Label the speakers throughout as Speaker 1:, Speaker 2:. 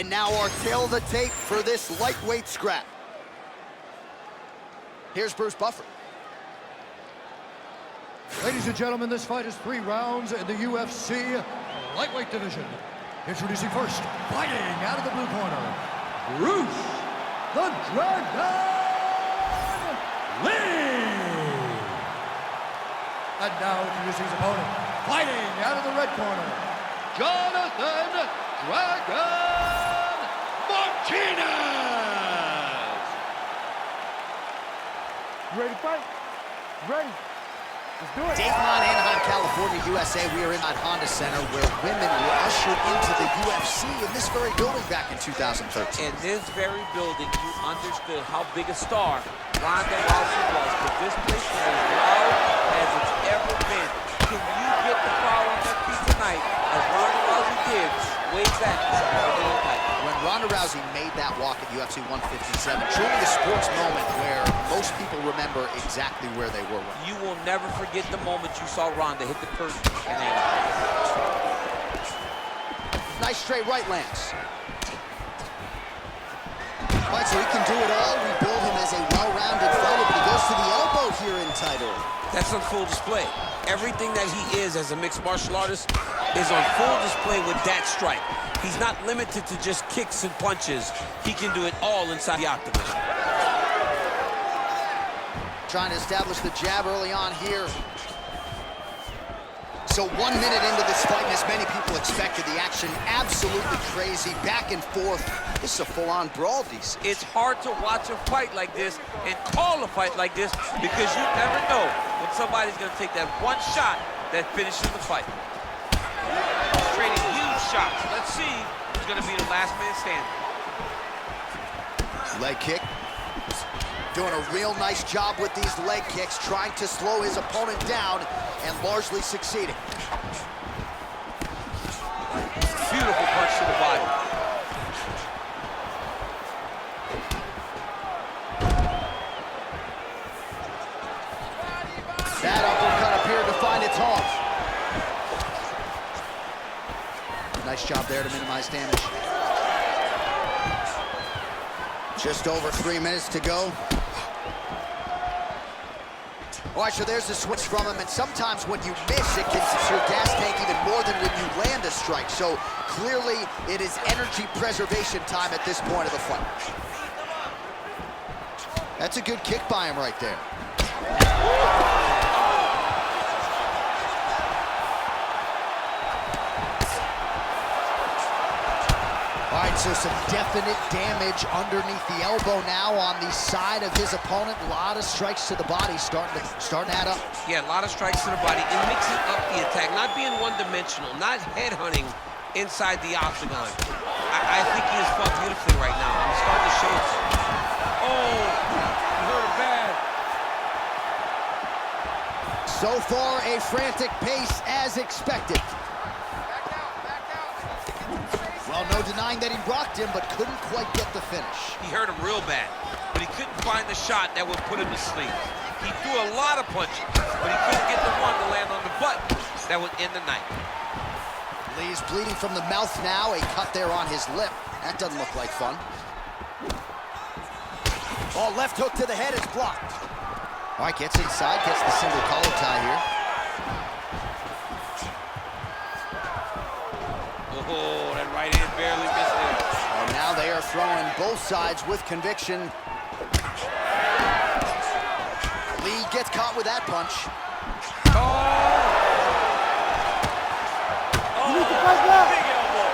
Speaker 1: And now our tail of the tape for this lightweight scrap. Here's Bruce Buffer.
Speaker 2: Ladies and gentlemen, this fight is 3 rounds in the UFC lightweight division. Introducing first, fighting out of the blue corner, Bruce the Dragon Lee. And now introducing his opponent, fighting out of the red corner, Jonathan Dragon Martinez.
Speaker 3: You ready to fight? Ready. Let's do it.
Speaker 1: Dayton, Anaheim, California, USA. We are in that Honda Center where women were ushered into the UFC in this very building back in 2013.
Speaker 4: In this very building, you understood how big a star Ronda Rousey was. But this place is as loud as it's ever been. Can you get the crowd on their feet tonight as Ronda Rousey did way back
Speaker 1: when Ronda Rousey made that walk at UFC 157, truly a sports moment where most people remember exactly where they were.
Speaker 4: You will never forget the moment you saw Ronda hit the curtain in
Speaker 1: Nice straight right lands. All right, so he can do it all. We build him as a well-rounded fighter, but he goes to the elbow here in title.
Speaker 4: That's on full display. Everything that he is as a mixed martial artist is on full display with that strike. He's not limited to just kicks and punches. He can do it all inside the octagon.
Speaker 1: Trying to establish the jab early on here. So 1 minute into this fight, and as many people expected, the action absolutely crazy, back and forth. This is a full-on brawl, DC.
Speaker 4: It's hard to watch a fight like this and call a fight like this because you never know when somebody's going to take that one shot that finishes the fight. Trading huge shots. Let's see who's going to be the last man standing.
Speaker 1: Leg kick. Doing a real nice job with these leg kicks, trying to slow his opponent down and largely succeeding.
Speaker 4: Beautiful punch to the body.
Speaker 1: That uppercut appeared to find its home. Nice job there to minimize damage. Just over 3 minutes to go. All right, so there's the switch from him, and sometimes when you miss, it can hit your gas tank even more than when you land a strike. So clearly, it is energy preservation time at this point of the fight. That's a good kick by him right there. All right, so some definite damage underneath the elbow now on the side of his opponent. A lot of strikes to the body starting to add up.
Speaker 4: Yeah, a lot of strikes to the body and mixing up the attack, not being one-dimensional, not headhunting inside the octagon. I think he has fought beautifully right now. He's starting to show us. Oh, he hurt him bad.
Speaker 1: So far, a frantic pace as expected. Well, no denying that he rocked him, but couldn't quite get the finish.
Speaker 4: He hurt him real bad, but he couldn't find the shot that would put him to sleep. He threw a lot of punches, but he couldn't get the one to land on the button that would end the night.
Speaker 1: Lee's bleeding from the mouth now, a cut there on his lip. That doesn't look like fun. Oh, left hook to the head is blocked. All right, gets inside, gets the single collar tie here.
Speaker 4: Oh, that right hand barely missed it.
Speaker 1: And now they are throwing both sides with conviction. Lee gets caught with that punch.
Speaker 3: You need to fight now.
Speaker 4: Big elbow.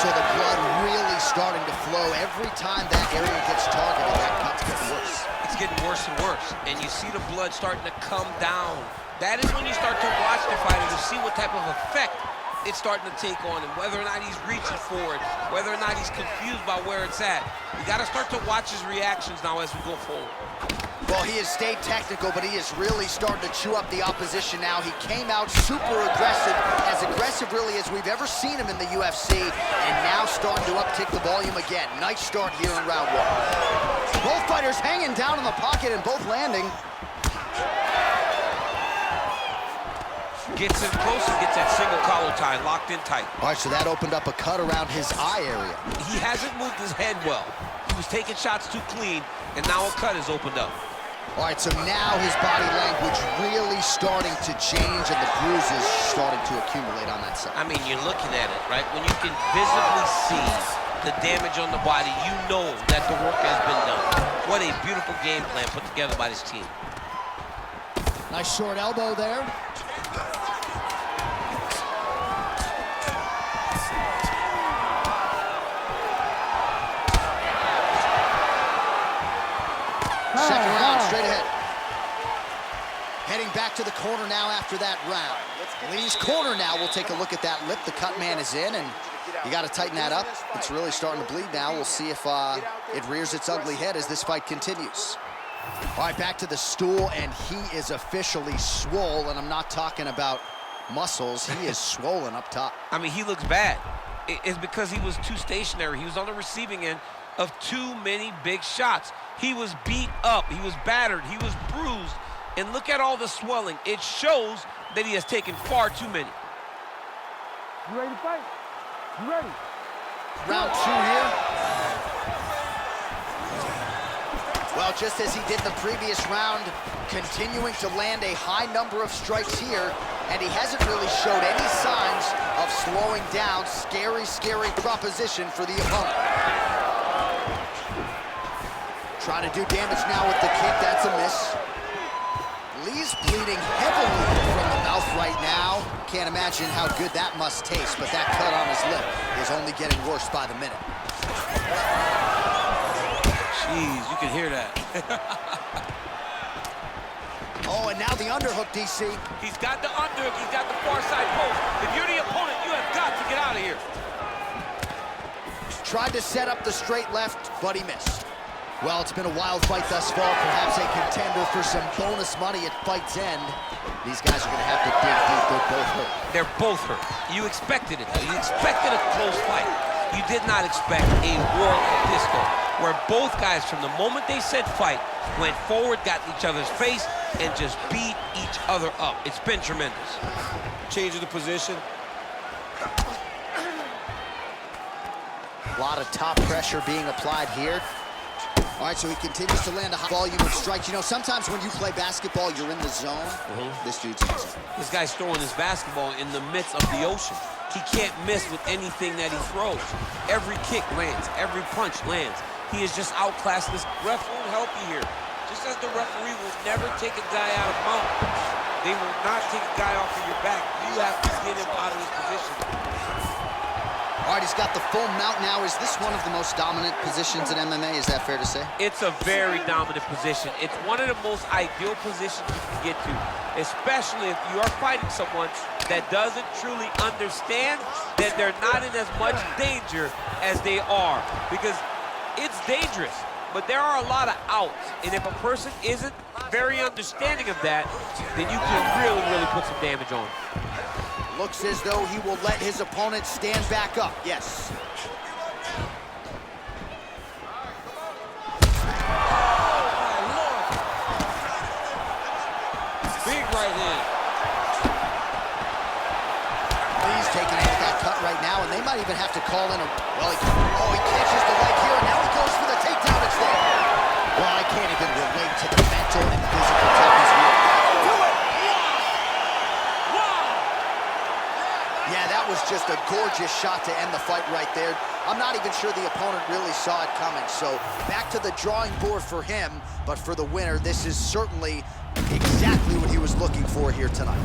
Speaker 1: So the blood really starting to flow. Every time that area gets targeted, that cut's getting worse.
Speaker 4: It's getting worse and worse, and you see the blood starting to come down. That is when you start to watch the fighter to see what type of effect it's starting to take on him, whether or not he's reaching for it, whether or not he's confused by where it's at. You got to start to watch his reactions now as we go forward.
Speaker 1: Well, he has stayed technical, but he is really starting to chew up the opposition now. He came out super aggressive really as we've ever seen him in the UFC, and now starting to uptick the volume again. Nice start here in round one. Both fighters hanging down in the pocket and both landing.
Speaker 4: Gets in close and gets that single collar tie locked in tight.
Speaker 1: All right, so that opened up a cut around his eye area.
Speaker 4: He hasn't moved his head well. He was taking shots too clean, and now a cut has opened up.
Speaker 1: All right, so now his body language really starting to change, and the bruises starting to accumulate on that side.
Speaker 4: I mean, you're looking at it, right? When you can visibly see the damage on the body, you know that the work has been done. What a beautiful game plan put together by this team.
Speaker 1: Nice short elbow there. Second round, straight ahead. Heading back to the corner now after that round. Lee's corner now. We'll take a look at that lip. The cut man is in, and you got to tighten that up. It's really starting to bleed now. We'll see if it rears its ugly head as this fight continues. All right, back to the stool, and he is officially swole, and I'm not talking about muscles. He is swollen up top.
Speaker 4: I mean, he looks bad. It's because he was too stationary. He was on the receiving end of too many big shots. He was beat up, he was battered, he was bruised, and look at all the swelling. It shows that he has taken far too many.
Speaker 3: You ready to fight? You ready?
Speaker 1: Round two here. Well, just as he did in the previous round, continuing to land a high number of strikes here, and he hasn't really showed any signs of slowing down. Scary, scary proposition for the opponent. Trying to do damage now with the kick, that's a miss. Lee's bleeding heavily from the mouth right now. Can't imagine how good that must taste, but that cut on his lip is only getting worse by the minute.
Speaker 4: Jeez, you can hear that.
Speaker 1: Oh, and now the underhook, DC.
Speaker 4: He's got the underhook, he's got the far side post. If you're the opponent, you have got to get out of here.
Speaker 1: Tried to set up the straight left, but he missed. Well, it's been a wild fight thus far, perhaps a contender for some bonus money at fight's end. These guys are going to have to dig deep. They're both hurt.
Speaker 4: They're both hurt. You expected it. You expected a close fight. You did not expect a war of pistol, where both guys, from the moment they said fight, went forward, got in each other's face, and just beat each other up. It's been tremendous. Change of the position.
Speaker 1: A lot of top pressure being applied here. All right, so he continues to land a high volume of strikes. You know, sometimes when you play basketball, you're in the zone. This dude's in the zone.
Speaker 4: This guy's throwing his basketball in the midst of the ocean. He can't miss with anything that he throws. Every kick lands, every punch lands. He has just outclassed this. Ref won't help you here. Just as the referee will never take a guy out of mount, they will not take a guy off of your back. You have to get him out of his position.
Speaker 1: All right, he's got the full mount now. Is this one of the most dominant positions in MMA? Is that fair to say?
Speaker 4: It's a very dominant position. It's one of the most ideal positions you can get to, especially if you are fighting someone that doesn't truly understand that they're not in as much danger as they are, because it's dangerous, but there are a lot of outs, and if a person isn't very understanding of that, then you can really, really put some damage on.
Speaker 1: Looks as though he will let his opponent stand back up. Yes.
Speaker 4: Big right hand.
Speaker 1: Lee's taking out that cut right now, and they might even have to call in a... Well, he catches the leg here, and now he goes for the takedown. It's there. Well, I can't even relate to the mental and physical toughness here. Yeah, that was just a gorgeous shot to end the fight right there. I'm not even sure the opponent really saw it coming. So back to the drawing board for him, but for the winner, this is certainly exactly what he was looking for here tonight.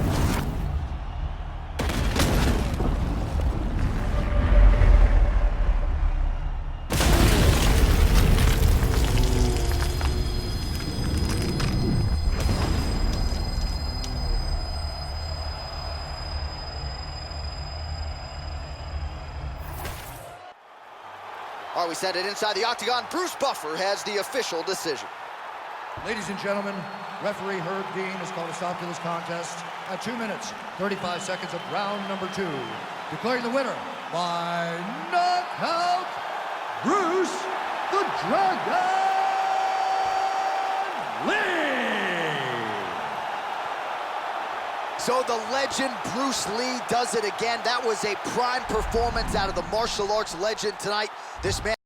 Speaker 1: All right, we send it inside the octagon. Bruce Buffer has the official decision.
Speaker 2: Ladies and gentlemen, referee Herb Dean has called a stop to this contest at 2 minutes, 35 seconds of round number 2. Declaring the winner by knockout, Bruce the Dragon Lee.
Speaker 1: So the legend Bruce Lee does it again. That was a prime performance out of the martial arts legend tonight. This man